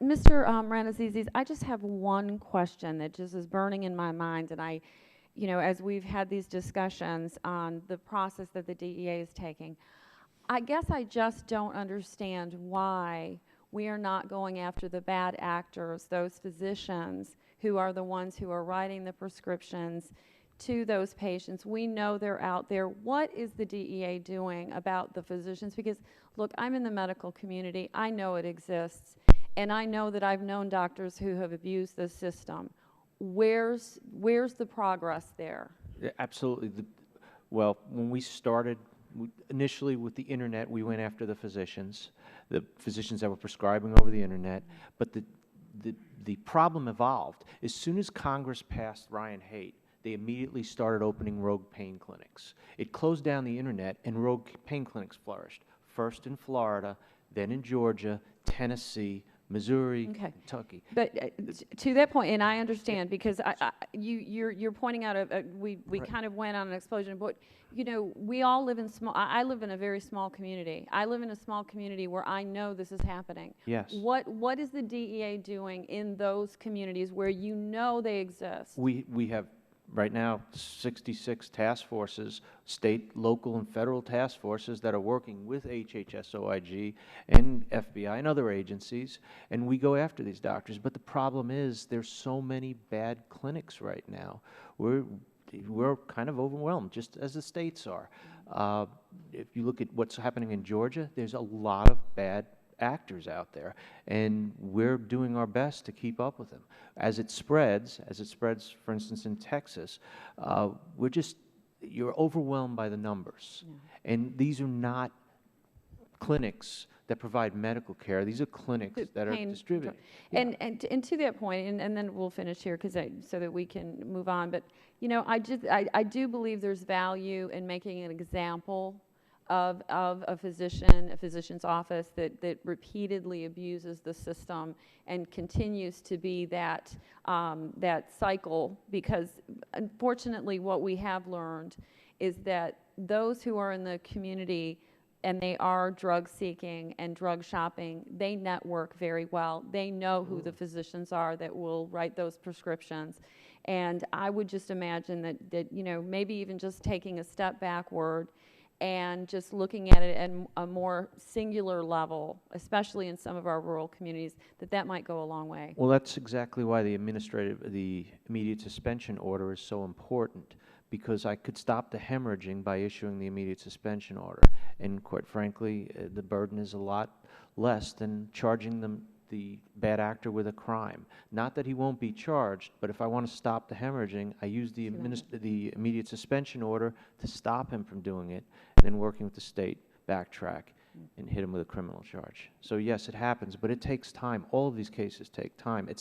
Mr. Ranazizis, I just have one question that just is burning in my mind, and as we've had these discussions on the process that the DEA is taking, I guess I just don't understand why we are not going after the bad actors, those physicians who are the ones who are writing the prescriptions to those patients. We know they're out there. What is the DEA doing about the physicians? Because, look, I'm in the medical community. I know it exists, and I know that I've known doctors who have abused the system. Where's the progress there? Yeah, absolutely. Well, when we started initially with the internet, we went after the physicians that were prescribing over the internet. But the problem evolved. As soon as Congress passed Ryan Haight, they immediately started opening rogue pain clinics. It closed down the internet, and rogue pain clinics flourished, first in Florida, then in Georgia, Tennessee, Missouri, Okay. Kentucky. But to that point, and I understand, because you're pointing out we Right. kind of went on an explosion, but we all live in I live in a very small community. I live in a small community where I know this is happening. Yes. What is the DEA doing in those communities where they exist? We have right now 66 task forces, state, local, and federal task forces that are working with HHS-OIG and FBI and other agencies, and we go after these doctors. But the problem is there's so many bad clinics right now. We're kind of overwhelmed, just as the states are. If you look at what's happening in Georgia, there's a lot of bad actors out there, and we're doing our best to keep up with them. As it spreads, for instance, in Texas, you're overwhelmed by the numbers. Yeah. And these are not clinics that provide medical care. These are clinics that are distributing. Yeah. And to that point, and then we'll finish here so that we can move on. But I do believe there's value in making an example of a physician's office that repeatedly abuses the system and continues to be that cycle, because unfortunately what we have learned is that those who are in the community and they are drug seeking and drug shopping, they network very well. They know who the physicians are that will write those prescriptions. And I would just imagine that maybe even just taking a step backward and just looking at it at a more singular level, especially in some of our rural communities, that might go a long way. Well, that's exactly why the immediate suspension order is so important, because I could stop the hemorrhaging by issuing the immediate suspension order. And quite frankly, the burden is a lot less than charging the bad actor with a crime. Not that he won't be charged, but if I want to stop the hemorrhaging, I use the immediate suspension order to stop him from doing it, and then working with the state, backtrack and hit him with a criminal charge. So yes, it happens, but it takes time. All of these cases take time.